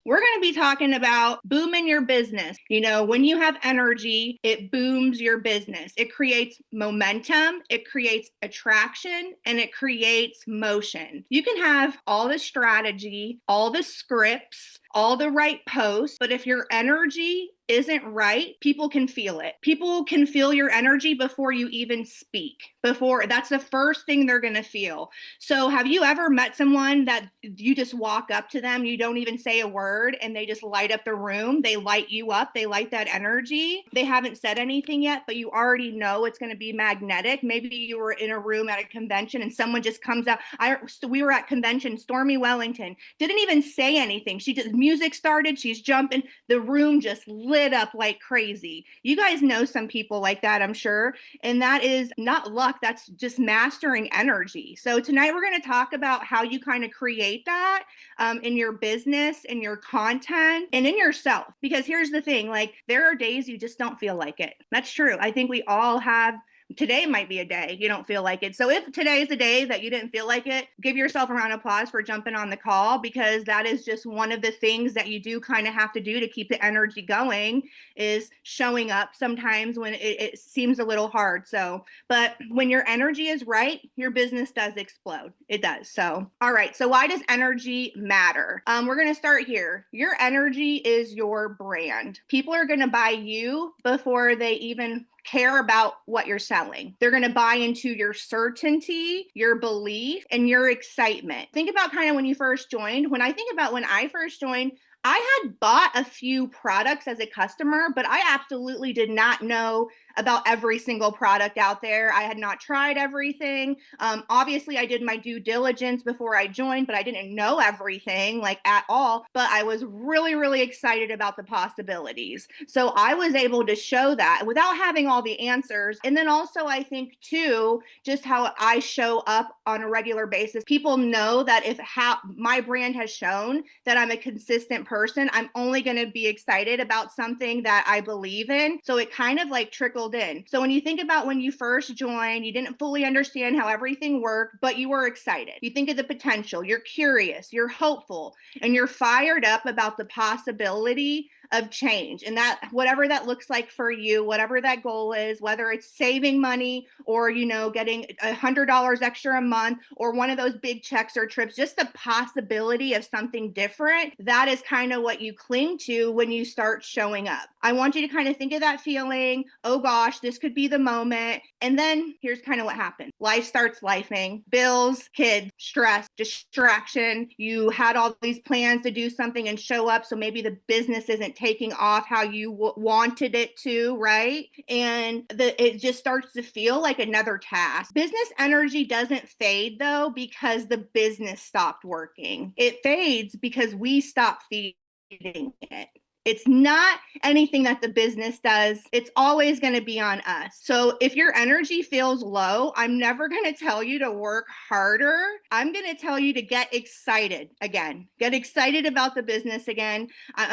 we're going to be talking about booming your business. You know, when you have energy, it booms your business. It creates momentum, it creates attraction, and it creates motion. You can have all the strategy, all the scripts, all the right posts, but if your energy isn't right, people can feel it. People can feel your energy before you even speak. That's the first thing they're going to feel. So have you ever met someone that you just walk up to them, you don't even say a word, and they just light up the room? They light you up. They light that energy. They haven't said anything yet, but you already know it's going to be magnetic. Maybe you were in a room at a convention and someone just comes out. We were at convention, Stormy Wellington didn't even say anything. Music started, she's jumping, the room just lit up like crazy. You guys know some people like that, I'm sure. And that is not luck, that's just mastering energy. So tonight we're going to talk about how you kind of create that in your business, in your content, and in yourself. Because here's the thing, like there are days you just don't feel like it. That's true. I think we all have. Today might be a day you don't feel like it. So if today is a day that you didn't feel like it, give yourself a round of applause for jumping on the call, because that is just one of the things that you do kind of have to do to keep the energy going, is showing up sometimes when it seems a little hard. So, but when your energy is right, your business does explode. It does. So, all right. So why does energy matter? We're going to start here. Your energy is your brand. People are going to buy you before they even care about what you're selling. They're going to buy into your certainty, your belief, and your excitement. Think about kind of when you first joined. When I think about when I first joined, I had bought a few products as a customer, but I absolutely did not know about every single product out there. I had not tried everything. Obviously, I did my due diligence before I joined, but I didn't know everything like at all. But I was really, really excited about the possibilities. So I was able to show that without having all the answers. And then also, I think too, just how I show up on a regular basis. People know that if my brand has shown that I'm a consistent person, I'm only going to be excited about something that I believe in. So it kind of like trickled in. So when you think about when you first joined, you didn't fully understand how everything worked, but you were excited. You think of the potential, you're curious, you're hopeful, and you're fired up about the possibility of change. And that, whatever that looks like for you, whatever that goal is, whether it's saving money or, you know, getting $100 extra a month or one of those big checks or trips, just the possibility of something different, that is kind of what you cling to when you start showing up. I want you to kind of think of that feeling. Oh gosh, this could be the moment. And then here's kind of what happened. Life starts lifing, bills, kids, stress, distraction. You had all these plans to do something and show up. So maybe the business isn't taking off how you wanted it to, right? And it just starts to feel like another task. Business energy doesn't fade though because the business stopped working. It fades because we stop feeding it. It's not anything that the business does. It's always going to be on us. So if your energy feels low, I'm never going to tell you to work harder. I'm going to tell you to get excited again. Get excited about the business again,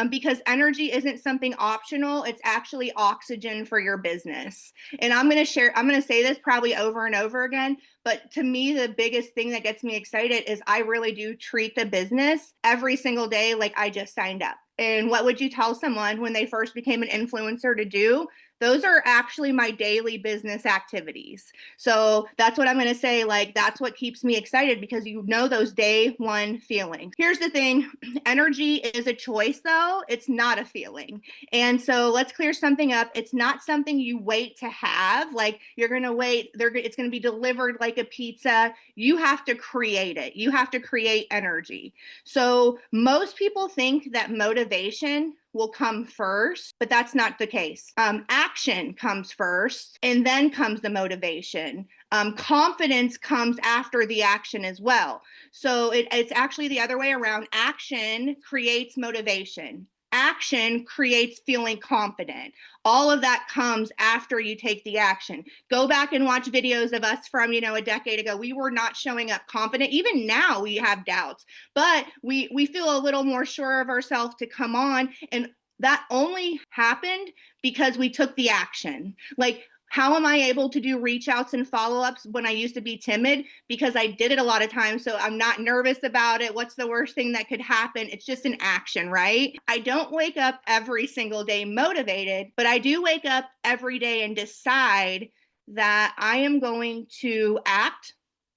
because energy isn't something optional. It's actually oxygen for your business. And I'm going to say this probably over and over again, but to me, the biggest thing that gets me excited is I really do treat the business every single day like I just signed up. And what would you tell someone when they first became an influencer to do? Those are actually my daily business activities. So that's what I'm going to say. Like, that's what keeps me excited, because you know those day one feelings. Here's the thing. Energy is a choice, though. It's not a feeling. And so let's clear something up. It's not something you wait to have. Like, you're going to wait. It's going to be delivered like a pizza. You have to create it. You have to create energy. So most people think that motivation will come first, but that's not the case. Action comes first, and then comes the motivation. Confidence comes after the action as well. So it's actually the other way around. Action creates motivation. Action creates feeling confident. All of that comes after you take the action. Go back and watch videos of us from, a decade ago. We were not showing up confident. Even now we have doubts, but we feel a little more sure of ourselves to come on. And that only happened because we took the action. Like, How am I able to do reach outs and follow ups when I used to be timid? Because I did it a lot of times. So I'm not nervous about it. What's the worst thing that could happen? It's just an action, right? I don't wake up every single day motivated, but I do wake up every day and decide that I am going to act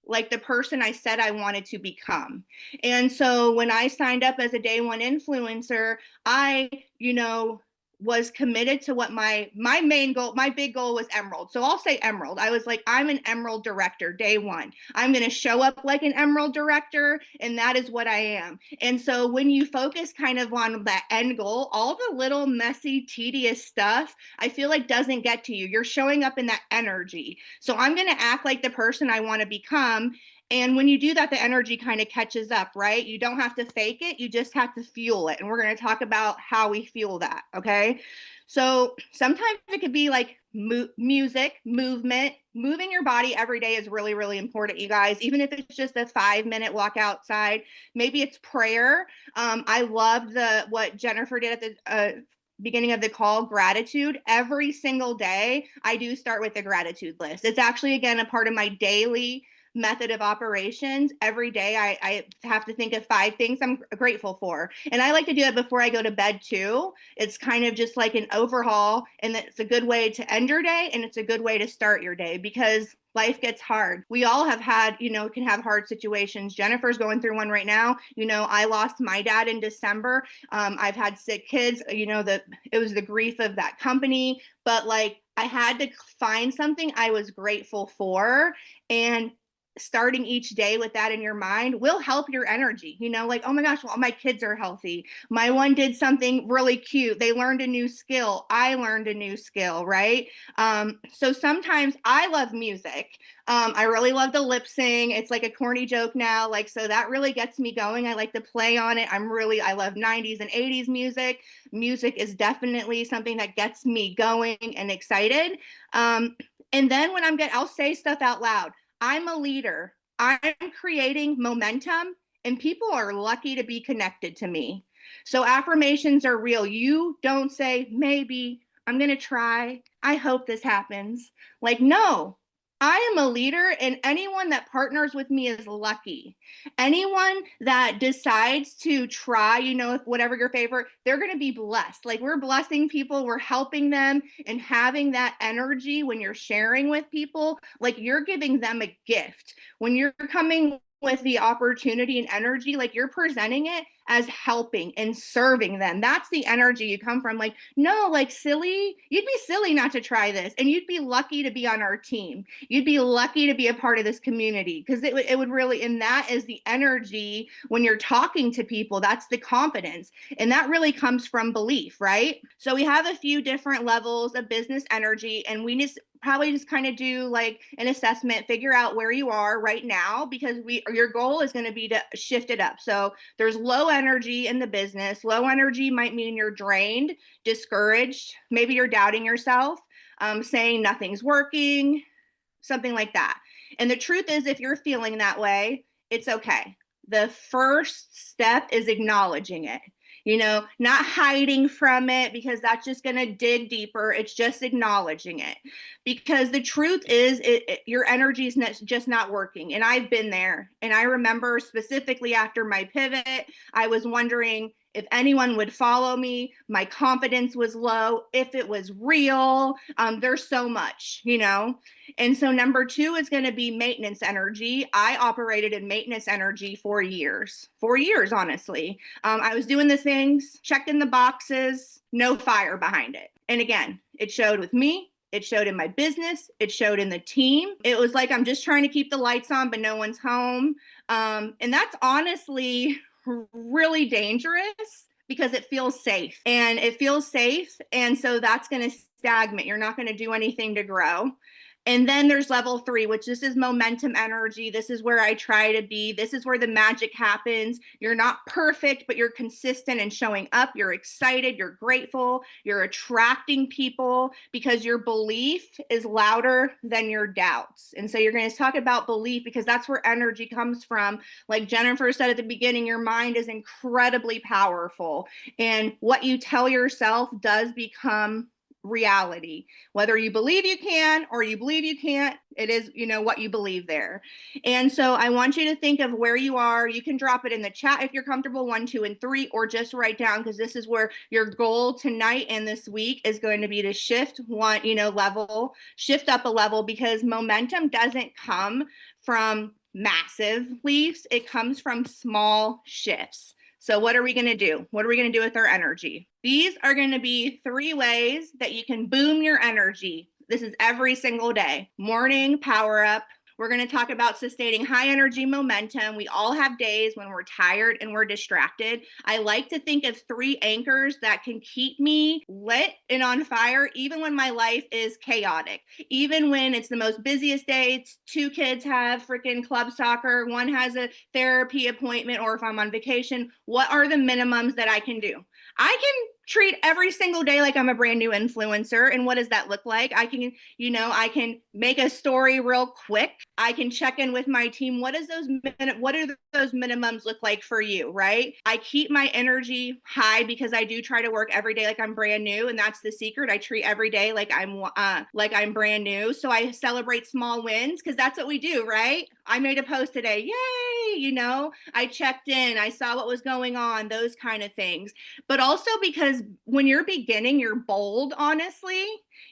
like the person I said I wanted to become. And so when I signed up as a day one influencer, I, was committed to what my main goal, my big goal was emerald. So I'll say emerald. I was like, I'm an emerald director day one. I'm going to show up like an emerald director, and that is what I am. And so when you focus kind of on that end goal, all the little messy, tedious stuff, I feel like doesn't get to you. You're showing up in that energy. So I'm going to act like the person I want to become. And when you do that, the energy kind of catches up, right? You don't have to fake it. You just have to fuel it. And we're going to talk about how we fuel that. Okay. So sometimes it could be like music, movement. Moving your body every day is really, really important, you guys. Even if it's just a 5-minute walk outside, maybe it's prayer. I loved what Jennifer did at the beginning of the call, gratitude. Every single day, I do start with a gratitude list. It's actually, again, a part of my daily method of operations. Every day I have to think of 5 things I'm grateful for. And I like to do that before I go to bed too. It's kind of just like an overhaul, and it's a good way to end your day, and it's a good way to start your day, because life gets hard. We all have had, can have hard situations. Jennifer's going through one right now. I lost my dad in December. I've had sick kids. It was the grief of that company, but like I had to find something I was grateful for, and starting each day with that in your mind will help your energy. Like, oh my gosh, well, my kids are healthy. My one did something really cute. They learned a new skill. I learned a new skill, right? So sometimes I love music. I really love to lip sing. It's like a corny joke now. Like, so that really gets me going. I like to play on it. I love 90s and 80s music. Music is definitely something that gets me going and excited. And then when I'll say stuff out loud. I'm a leader. I'm creating momentum, and people are lucky to be connected to me. So affirmations are real. You don't say, maybe, I'm going to try, I hope this happens. Like, no, I am a leader, and anyone that partners with me is lucky. Anyone that decides to try, if whatever your favorite, they're going to be blessed. Like, we're blessing people, we're helping them, and having that energy when you're sharing with people, like you're giving them a gift. When you're coming with the opportunity and energy, like you're presenting it as helping and serving them. That's the energy you come from. Like, no, like silly, you'd be silly not to try this, and you'd be lucky to be on our team. You'd be lucky to be a part of this community, because it would really, and that is the energy when you're talking to people. That's the confidence, and that really comes from belief, right? So we have a few different levels of business energy, and we probably just kind of do like an assessment, figure out where you are right now, because your goal is going to be to shift it up. So there's low energy in the business. Low energy might mean you're drained, discouraged, maybe you're doubting yourself, saying nothing's working, something like that. And the truth is, if you're feeling that way, it's okay. The first step is acknowledging it. Not hiding from it, because that's just going to dig deeper. It's just acknowledging it, because the truth is your energy is just not working. And I've been there. And I remember specifically after my pivot, I was wondering if anyone would follow me. My confidence was low. If it was real, there's so much, And so number 2 is going to be maintenance energy. I operated in maintenance energy for years, honestly. I was doing the things, checking the boxes, no fire behind it. And again, it showed with me. It showed in my business. It showed in the team. It was like, I'm just trying to keep the lights on, but no one's home. And that's honestly really dangerous, because it feels safe. And so that's going to stagnate. You're not going to do anything to grow. And then there's level 3, which this is momentum energy. This is where I try to be. This is where the magic happens. You're not perfect, but you're consistent and showing up. You're excited. You're grateful. You're attracting people, because your belief is louder than your doubts. And so you're going to talk about belief, because that's where energy comes from. Like Jennifer said at the beginning, your mind is incredibly powerful. And what you tell yourself does become reality. Whether you believe you can or you believe you can't, it is, what you believe there. And so I want you to think of where you are. You can drop it in the chat if you're comfortable, 1, 2, and 3, or just write down, because this is where your goal tonight and this week is going to be to shift shift up a level, because momentum doesn't come from massive leaps. It comes from small shifts. So what are we going to do? What are we going to do with our energy? These are going to be 3 ways that you can boom your energy. This is every single day. Morning power up. We're going to talk about sustaining high energy momentum. We all have days when we're tired and we're distracted. I like to think of 3 anchors that can keep me lit and on fire, even when my life is chaotic. Even when it's the most busiest day, it's 2 kids have freaking club soccer, 1 has a therapy appointment, or if I'm on vacation, what are the minimums that I can do? I can treat every single day like I'm a brand new influencer. And what does that look like? I can make a story real quick. I can check in with my team. What do those minimums look like for you, right? I keep my energy high because I do try to work every day like I'm brand new. And that's the secret. I treat every day like I'm brand new. So I celebrate small wins, because that's what we do, right? I made a post today. Yay! I checked in. I saw what was going on, those kind of things. But also because when you're beginning, you're bold, honestly.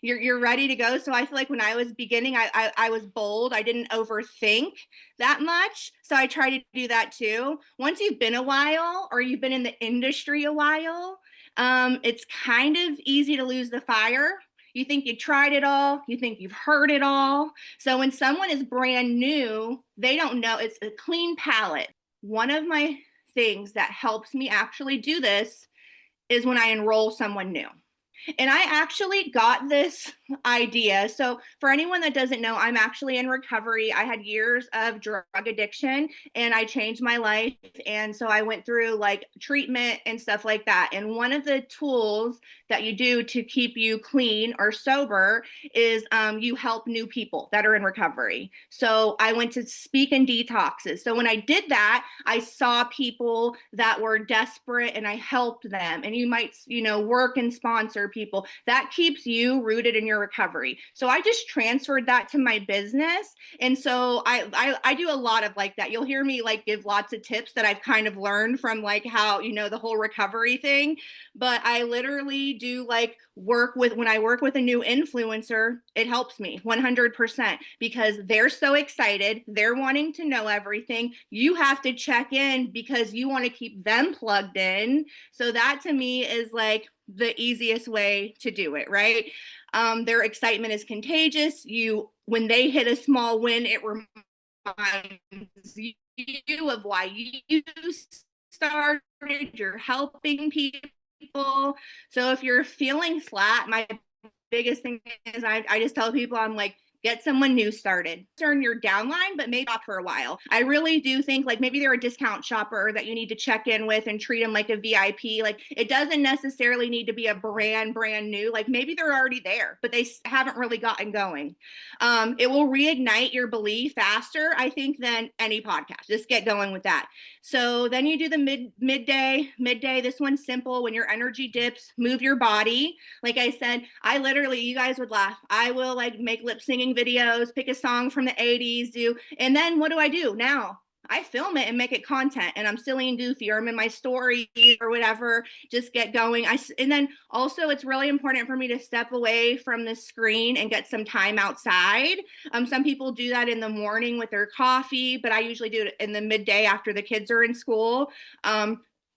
You're ready to go. So I feel like when I was beginning, I was bold. I didn't overthink that much. So I try to do that too. Once you've been a while, or you've been in the industry a while, it's kind of easy to lose the fire. You think you tried it all. You think you've heard it all. So when someone is brand new, they don't know. It's a clean palette. One of my things that helps me actually do this is when I enroll someone new. And I actually got this idea. So for anyone that doesn't know, I'm actually in recovery. I had years of drug addiction and I changed my life. And so I went through like treatment and stuff like that. And one of the tools that you do to keep you clean or sober is you help new people that are in recovery. So I went to speak in detoxes. So when I did that, I saw people that were desperate and I helped them. And you might, work and sponsor people. That keeps you rooted in your recovery. So I just transferred that to my business. And so I do a lot of like that. You'll hear me like give lots of tips that I've kind of learned from like how, the whole recovery thing. But I literally do like when I work with a new influencer, it helps me 100% because they're so excited. They're wanting to know everything. You have to check in because you want to keep them plugged in. So that to me is like the easiest way to do it, right? Their excitement is contagious. When they hit a small win, it reminds you of why you started. You're helping people. So if you're feeling flat, my biggest thing is I just tell people, I'm like, get someone new started. Turn your downline, but maybe not for a while. I really do think like maybe they're a discount shopper that you need to check in with and treat them like a VIP. Like it doesn't necessarily need to be a brand new. Like maybe they're already there, but they haven't really gotten going. It will reignite your belief faster, I think, than any podcast. Just get going with that. So then you do the midday. This one's simple. When your energy dips, move your body. Like I said, I literally, you guys would laugh. I will like make lip singing videos, pick a song from the 80s, and then what do I do now? I film it and make it content, and I'm silly and goofy, or I'm in my story or whatever, just get going. And then also it's really important for me to step away from the screen and get some time outside. Some people do that in the morning with their coffee, but I usually do it in the midday after the kids are in school.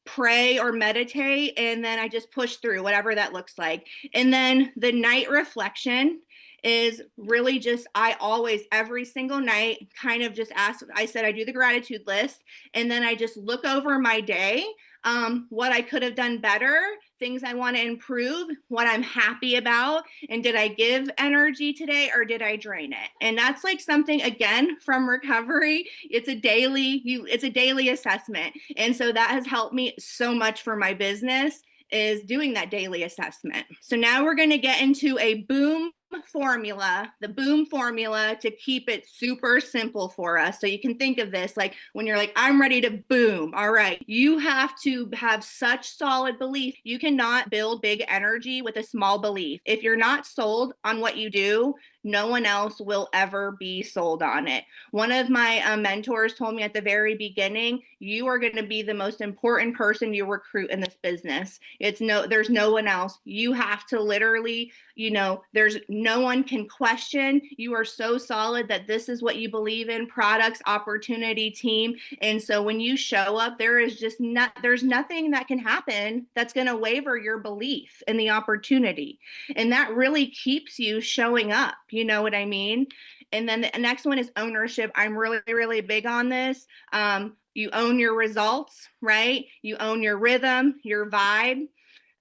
Pray or meditate, and then I just push through whatever that looks like. And then the night reflection is really just, I always, every single night, kind of just ask, I said, I do the gratitude list, and then I just look over my day, what I could have done better, things I want to improve, what I'm happy about, and did I give energy today or did I drain it? And that's like something, again, from recovery. It's a daily assessment. And so that has helped me so much for my business, is doing that daily assessment. So now we're going to get into a boom formula, the boom formula to keep it super simple for us. So you can think of this like when you're like, I'm ready to boom. All right. You have to have such solid belief. You cannot build big energy with a small belief. If you're not sold on what you do, no one else will ever be sold on it. One of my mentors told me at the very beginning, you are going to be the most important person you recruit in this business. There's no one else. You have to literally, there's no one can question. You are so solid that this is what you believe in, products, opportunity, team. And so when you show up, there's nothing that can happen that's going to waver your belief in the opportunity. And that really keeps you showing up. You know what I mean? And then the next one is ownership. I'm really, really big on this. You own your results, right? You own your rhythm, your vibe.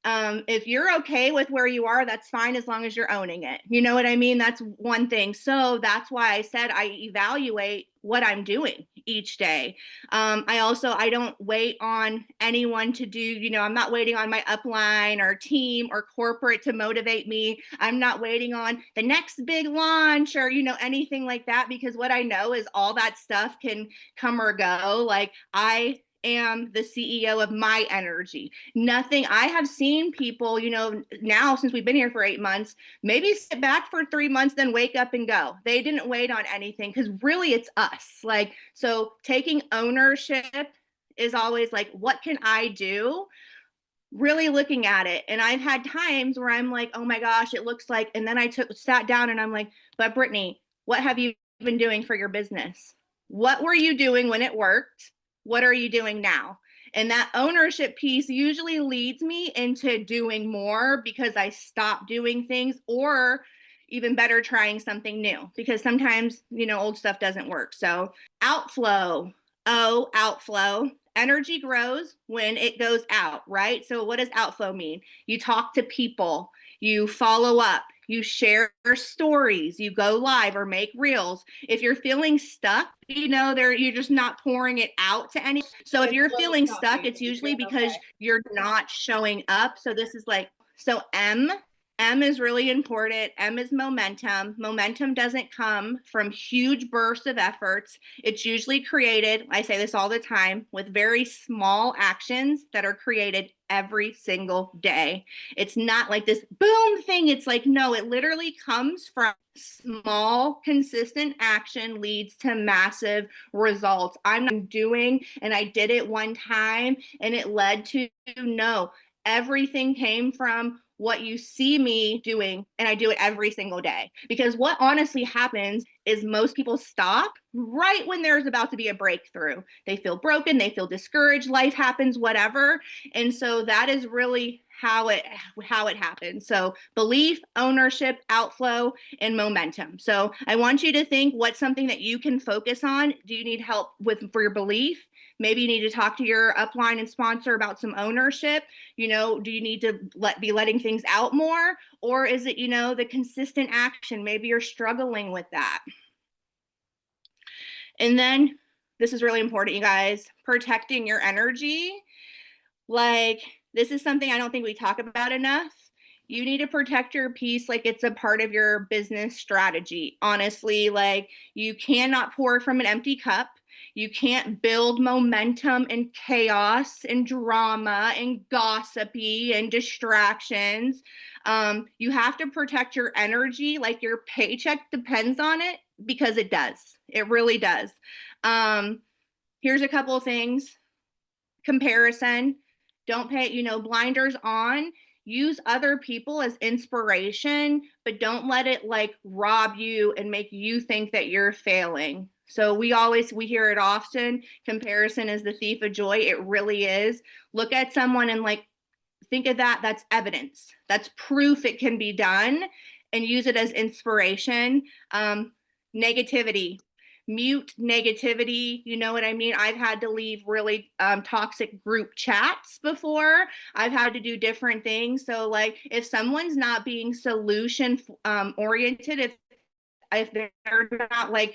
If you're okay with where you are, that's fine as long as you're owning it. You know what I mean? That's one thing. So that's why I said I evaluate what I'm doing each day. I don't wait on anyone to do, I'm not waiting on my upline or team or corporate to motivate me. I'm not waiting on the next big launch or, anything like that, because what I know is all that stuff can come or go. Like I am the CEO of my energy. Nothing. I have seen people, now since we've been here for 8 months, maybe sit back for 3 months, then wake up and go. They didn't wait on anything because really it's us. Like, so taking ownership is always like, what can I do? Really looking at it. And I've had times where I'm like, oh my gosh, it looks like, and then I sat down and I'm like, but Brittany, what have you been doing for your business? What were you doing when it worked? What are you doing now? And that ownership piece usually leads me into doing more because I stop doing things, or even better, trying something new, because sometimes, old stuff doesn't work. So outflow. Outflow. Energy grows when it goes out, right? So what does outflow mean? You talk to people, you follow up, you share stories, you go live or make reels. If you're feeling stuck, you're just not pouring it out to anyone. So if you're feeling stuck, it's usually because you're not showing up. So this is like, so M is really important. M is momentum. Momentum doesn't come from huge bursts of efforts. It's usually created, I say this all the time, with very small actions that are created every single day. It's not like this boom thing. It's like, no, it literally comes from small, consistent action leads to massive results. I'm doing, and I did it one time, and it led to no. Everything came from what you see me doing, and I do it every single day. Because what honestly happens is most people stop right when there's about to be a breakthrough. They feel broken, they feel discouraged, life happens, whatever. And so that is really how it happens. So belief, ownership, outflow, and momentum. So I want you to think, what's something that you can focus on? Do you need help for your belief? Maybe you need to talk to your upline and sponsor about some ownership. Do you need to be letting things out more? Or is it, the consistent action? Maybe you're struggling with that. And then this is really important, you guys, protecting your energy. Like, this is something I don't think we talk about enough. You need to protect your peace like it's a part of your business strategy. Honestly, like, you cannot pour from an empty cup. You can't build momentum and chaos and drama and gossipy and distractions. You have to protect your energy like your paycheck depends on it, because it does. It really does. Here's a couple of things. Comparison. Don't pay, blinders on. Use other people as inspiration, but don't let it like rob you and make you think that you're failing. So we hear it often. Comparison is the thief of joy. It really is. Look at someone and like, think of that. That's evidence. That's proof it can be done, and use it as inspiration. Negativity. Mute negativity. You know what I mean? I've had to leave really toxic group chats before. I've had to do different things. So like, if someone's not being solution oriented, if they're not like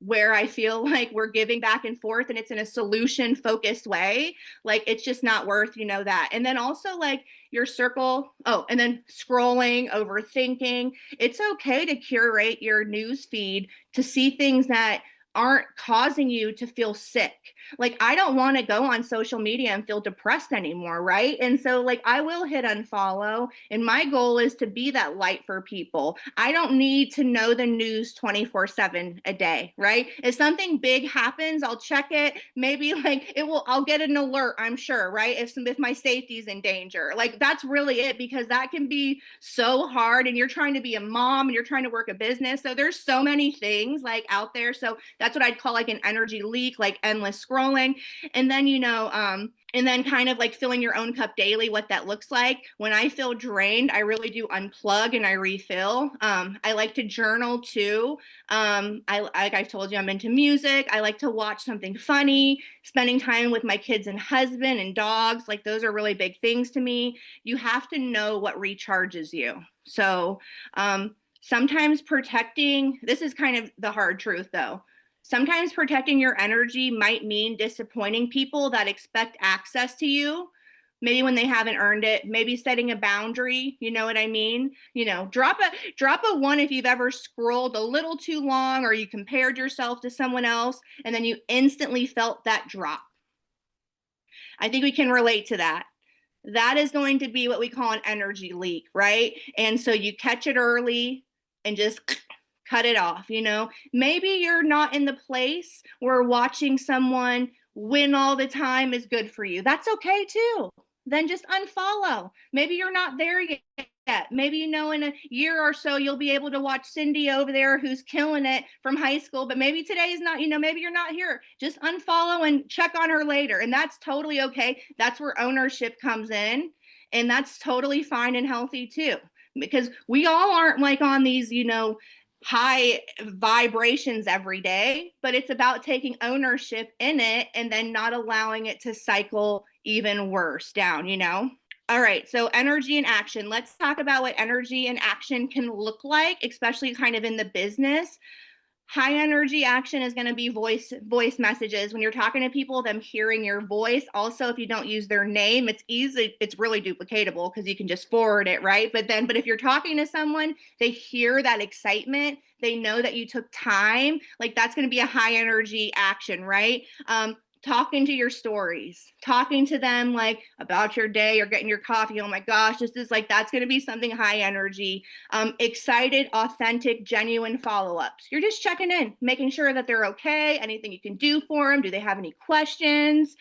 where I feel like we're giving back and forth and it's in a solution focused way, like it's just not worth, that. And then also like your circle, and then scrolling, overthinking. It's okay to curate your news feed to see things that aren't causing you to feel sick. Like I don't want to go on social media and feel depressed anymore, right? And so like I will hit unfollow, and my goal is to be that light for people. I don't need to know the news 24/7 a day, right? If something big happens, I'll check it. Maybe like I'll get an alert, I'm sure, right? If my safety is in danger. Like that's really it, because that can be so hard, and you're trying to be a mom and you're trying to work a business. So there's so many things like out there. So that's what I'd call like an energy leak, like endless scrolling. And then, and then kind of like filling your own cup daily, what that looks like. When I feel drained, I really do unplug and I refill. I like to journal too. Like I told you, I'm into music. I like to watch something funny, spending time with my kids and husband and dogs. Like those are really big things to me. You have to know what recharges you. So sometimes this is kind of the hard truth though. Sometimes protecting your energy might mean disappointing people that expect access to you, maybe when they haven't earned it, maybe setting a boundary, you know what I mean? Drop a one if you've ever scrolled a little too long or you compared yourself to someone else and then you instantly felt that drop. I think we can relate to that. That is going to be what we call an energy leak, right? And so you catch it early and just cut it off. Maybe you're not in the place where watching someone win all the time is good for you. That's okay too. Then just unfollow. Maybe you're not there yet. Maybe, in a year or so, you'll be able to watch Cindy over there who's killing it from high school, but maybe today is not, maybe you're not here. Just unfollow and check on her later. And that's totally okay. That's where ownership comes in. And that's totally fine and healthy too, because we all aren't like on these, high vibrations every day, but it's about taking ownership in it and then not allowing it to cycle even worse down. All right, so energy and action. Let's talk about what energy and action can look like, especially kind of in the business. High energy action is going to be voice messages. When you're talking to people, them hearing your voice. Also, if you don't use their name, it's really duplicatable because you can just forward it, right? But if you're talking to someone, they hear that excitement, they know that you took time, like that's going to be a high energy action, right? Talking to your stories, talking to them like about your day or getting your coffee. Oh my gosh, this is like, that's going to be something high energy. Excited, authentic, genuine follow-ups. You're just checking in, making sure that they're okay, anything you can do for them. Do they have any questions?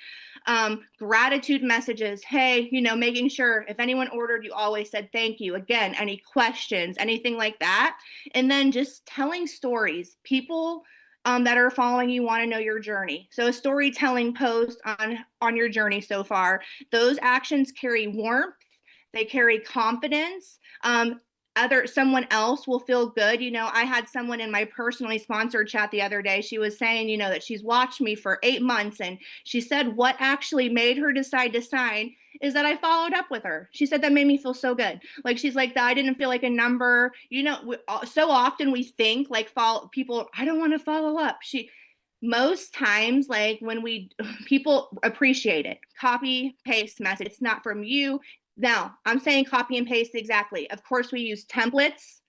Gratitude messages. Hey, making sure if anyone ordered, you always said thank you. Again, any questions, anything like that. And then just telling stories. People that are following you want to know your journey. So a storytelling post on your journey so far. Those actions carry warmth. They carry confidence. Someone else will feel good. I had someone in my personally sponsored chat the other day. She was saying, that she's watched me for 8 months. And she said what actually made her decide to sign is that I followed up with her. She said that made me feel so good. Like she's like, I didn't feel like a number. So often we think like people, I don't want to follow up. Most times, like when people appreciate it. Copy, paste message. It's not from you. Now, I'm saying copy and paste exactly. Of course, we use templates.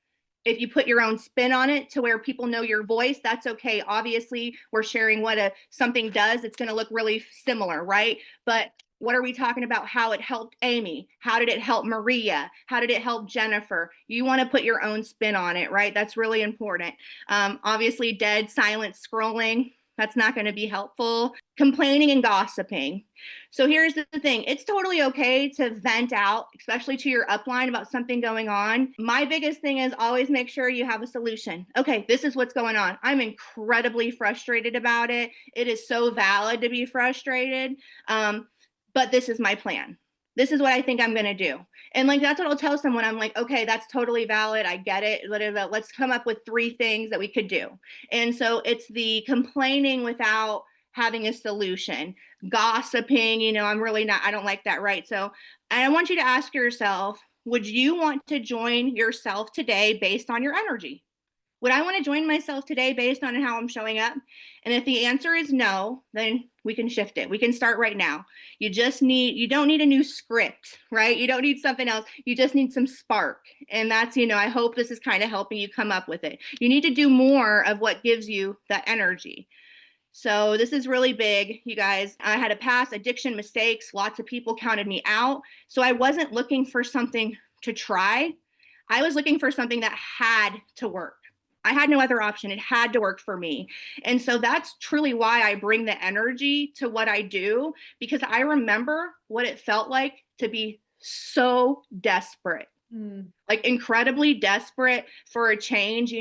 If you put your own spin on it to where people know your voice, that's okay. Obviously, we're sharing what something does. It's going to look really similar, right? But what are we talking about? How it helped Amy? How did it help Maria? How did it help Jennifer? You want to put your own spin on it, right? That's really important. Obviously, dead, silent scrolling. That's not going to be helpful. Complaining and gossiping. So here's the thing. It's totally okay to vent out, especially to your upline about something going on. My biggest thing is always make sure you have a solution. Okay, this is what's going on. I'm incredibly frustrated about it. It is so valid to be frustrated. But this is my plan. This is what I think I'm going to do. And like, that's what I'll tell someone. I'm like, okay, that's totally valid. I get it. Let's come up with 3 things that we could do. And so it's the complaining without having a solution. Gossiping, I don't like that, right? So I want you to ask yourself, would you want to join yourself today based on your energy? Would I want to join myself today based on how I'm showing up? And if the answer is no, then we can shift it. We can start right now. You don't need a new script, right? You don't need something else. You just need some spark. And that's, I hope this is kind of helping you come up with it. You need to do more of what gives you that energy. So this is really big, you guys. I had a past addiction, mistakes. Lots of people counted me out. So I wasn't looking for something to try. I was looking for something that had to work. I had no other option. It had to work for me. And so that's truly why I bring the energy to what I do, because I remember what it felt like to be so desperate, like incredibly desperate for a change,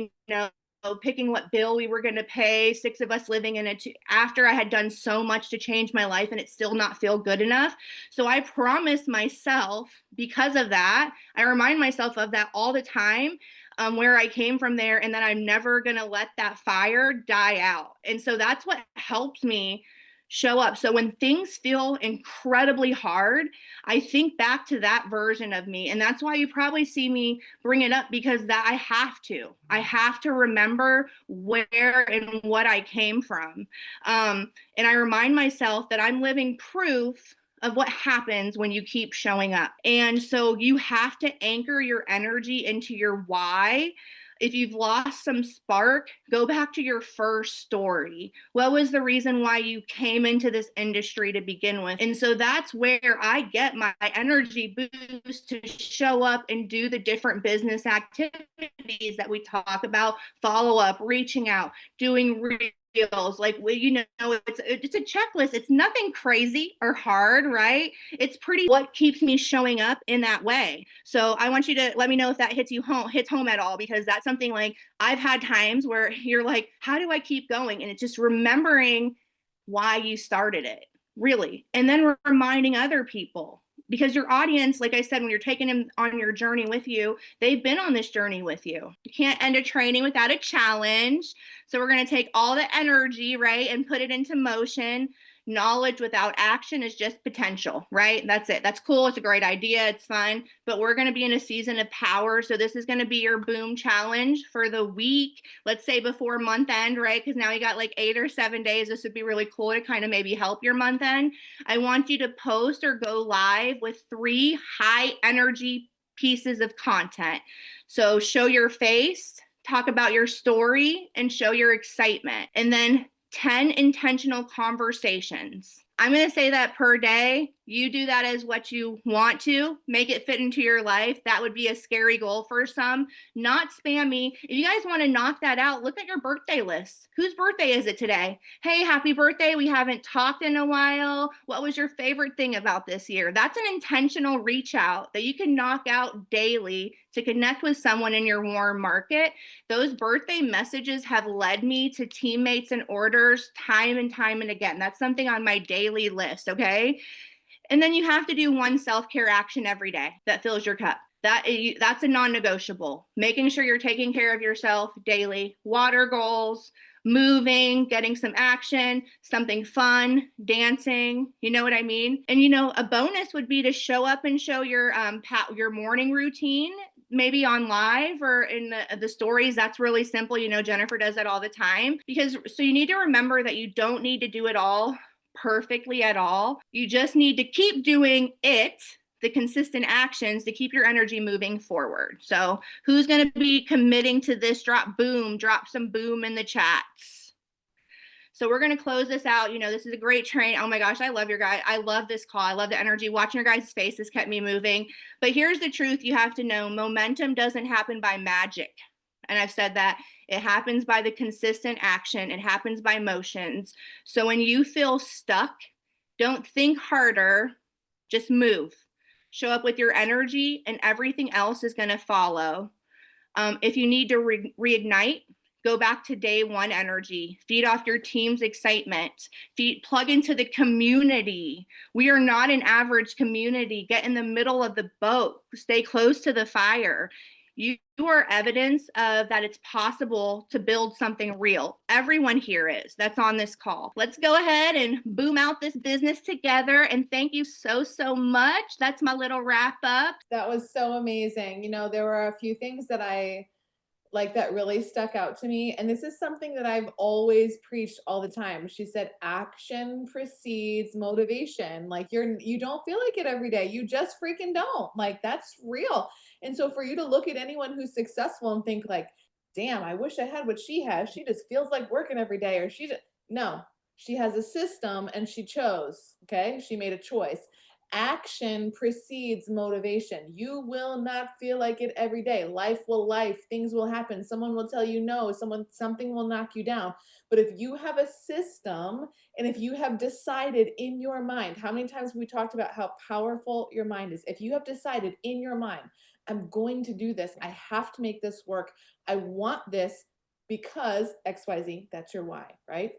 picking what bill we were going to pay, 6 of us living in it after I had done so much to change my life and it still not feel good enough. So I promised myself, because of that, I remind myself of that all the time, where I came from there, and that I'm never going to let that fire die out. And so that's what helps me show up. So when things feel incredibly hard, I think back to that version of me. And that's why you probably see me bring it up, because that I have to remember where and what I came from. And I remind myself that I'm living proof of what happens when you keep showing up. And so you have to anchor your energy into your why. If you've lost some spark, go back to your first story. What was the reason why you came into this industry to begin with? And so that's where I get my energy boost to show up and do the different business activities that we talk about, follow up, reaching out, doing reels. Like, it's a checklist. It's nothing crazy or hard, right? It's pretty what keeps me showing up in that way. So I want you to let me know if that hits home at all, because that's something like I've had times where you're like, how do I keep going? And it's just remembering why you started it, really. And then reminding other people, because your audience, like I said, when you're taking them on your journey with you, they've been on this journey with you. You can't end a training without a challenge. So we're going to take all the energy, right, and put it into motion. Knowledge without action is just potential, right? That's it. That's cool. It's a great idea. It's fun. But we're going to be in a season of power. So this is going to be your boom challenge for the week, let's say before month end, right? Because now you got like 8 or 7 days. This would be really cool to kind of maybe help your month end. I want you to post or go live with 3 high energy pieces of content. So show your face, talk about your story, and show your excitement. And then 10 intentional conversations. I'm going to say that per day. You do that as what you want to. Make it fit into your life. That would be a scary goal for some. Not spammy. If you guys want to knock that out, look at your birthday list. Whose birthday is it today? Hey, happy birthday. We haven't talked in a while. What was your favorite thing about this year? That's an intentional reach out that you can knock out daily to connect with someone in your warm market. Those birthday messages have led me to teammates and orders time and time and again. That's something on my daily list, okay? And then you have to do one self-care action every day that fills your cup. That's a non-negotiable. Making sure you're taking care of yourself daily. Water goals, moving, getting some action, something fun, dancing, you know what I mean? And a bonus would be to show up and show your morning routine, maybe on live or in the stories. That's really simple. Jennifer does that all the time, so you need to remember that you don't need to do it all perfectly at all. You just need to keep doing the consistent actions to keep your energy moving forward. So who's going to be committing to this? Drop some boom in the chats. So we're going to close this out. This is a great train. Oh my gosh, I love your guys. I love this call. I love the energy. Watching your guys' faces kept me moving. But here's the truth you have to know. Momentum doesn't happen by magic. And I've said that. It happens by the consistent action. It happens by motions. So when you feel stuck, don't think harder, just move. Show up with your energy, and everything else is going to follow. If you need to reignite, go back to day one energy. Feed off your team's excitement. Plug into the community. We are not an average community. Get in the middle of the boat. Stay close to the fire. You are evidence of that it's possible to build something real. Everyone here is. That's on this call. Let's go ahead and boom out this business together. And thank you so, so much. That's my little wrap up. That was so amazing. There were a few things that I like that really stuck out to me. And this is something that I've always preached all the time. She said, action precedes motivation. Like you don't feel like it every day. You just freaking don't. Like that's real. And so for you to look at anyone who's successful and think like, damn, I wish I had what she has. She just feels like working every day, or no, she has a system and she chose. Okay. She made a choice. Action precedes motivation. You will not feel like it every day. Life, things will happen. Someone will tell you no, something will knock you down. But if you have a system and if you have decided in your mind, how many times have we talked about how powerful your mind is? If you have decided in your mind, I'm going to do this. I have to make this work. I want this because XYZ, that's your why, right?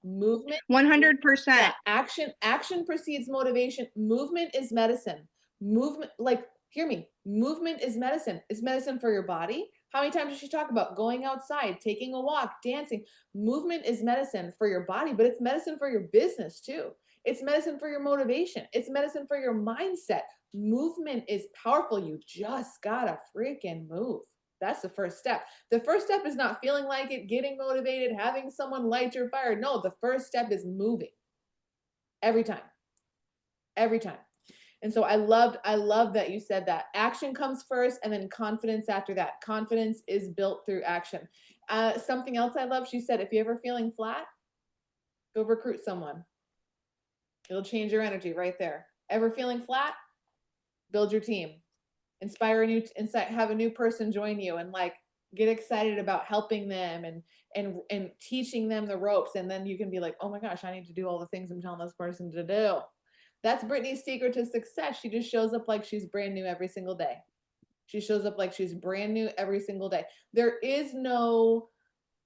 Movement. 100%. Yeah, action precedes motivation. Movement is medicine. Movement, like, hear me, movement is medicine. It's medicine for your body. How many times does she talk about going outside, taking a walk, dancing? Movement is medicine for your body, but it's medicine for your business too. It's medicine for your motivation. It's medicine for your mindset. Movement is powerful. You just gotta freaking move. That's the first step. The first step is not feeling like it, getting motivated, having someone light your fire. No, the first step is moving. Every time. Every time. And so I love that you said that. Action comes first and then confidence after that. Confidence is built through action. Something else I love, she said, if you're ever feeling flat, go recruit someone. It'll change your energy right there. Ever feeling flat? Build your team. Inspire have a new person join you and like get excited about helping them and teaching them the ropes. And then you can be like, oh my gosh, I need to do all the things I'm telling this person to do. That's Brittany's secret to success. She just shows up like she's brand new every single day. She shows up like she's brand new every single day. There is no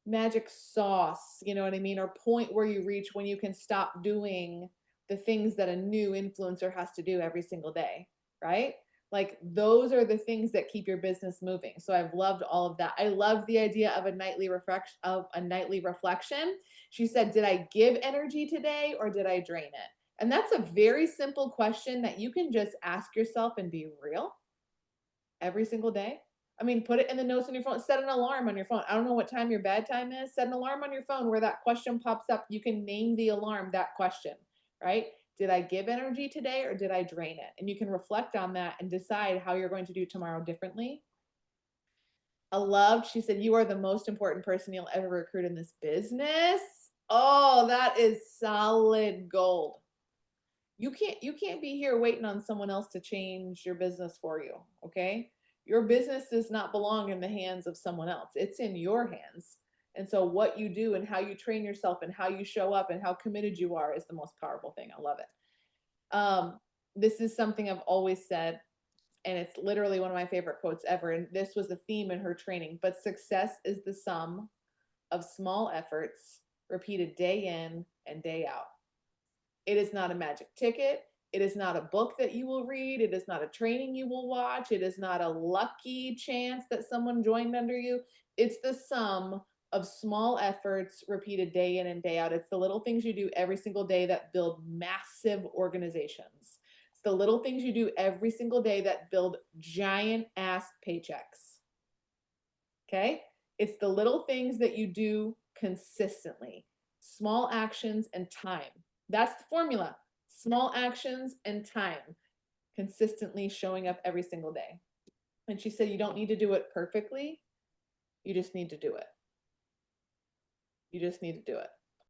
magic sauce, you know what I mean? Or point where you reach when you can stop doing the things that a new influencer has to do every single day, right? Like those are the things that keep your business moving. So I've loved all of that. I love the idea of a nightly reflection. She said, did I give energy today or did I drain it? And that's a very simple question that you can just ask yourself and be real every single day. I mean, put it in the notes on your phone, set an alarm on your phone. I don't know what time your bed time is. Set an alarm on your phone where that question pops up. You can name the alarm that question, right? Did I give energy today or did I drain it? And you can reflect on that and decide how you're going to do tomorrow differently. She said, you are the most important person you'll ever recruit in this business. Oh, that is solid gold. You can't be here waiting on someone else to change your business for you, okay? Your business does not belong in the hands of someone else. It's in your hands. And so what you do and how you train yourself and how you show up and how committed you are is the most powerful thing. I love it. This is something I've always said, and it's literally one of my favorite quotes ever. And this was the theme in her training, but success is the sum of small efforts repeated day in and day out. It is not a magic ticket. It is not a book that you will read. It is not a training you will watch. It is not a lucky chance that someone joined under you. It's the sum of small efforts repeated day in and day out. It's the little things you do every single day that build massive organizations. It's the little things you do every single day that build giant ass paychecks. Okay? It's the little things that you do consistently. Small actions and time. That's the formula. Small actions and time. Consistently showing up every single day. And she said, you don't need to do it perfectly. You just need to do it. You just need to do it.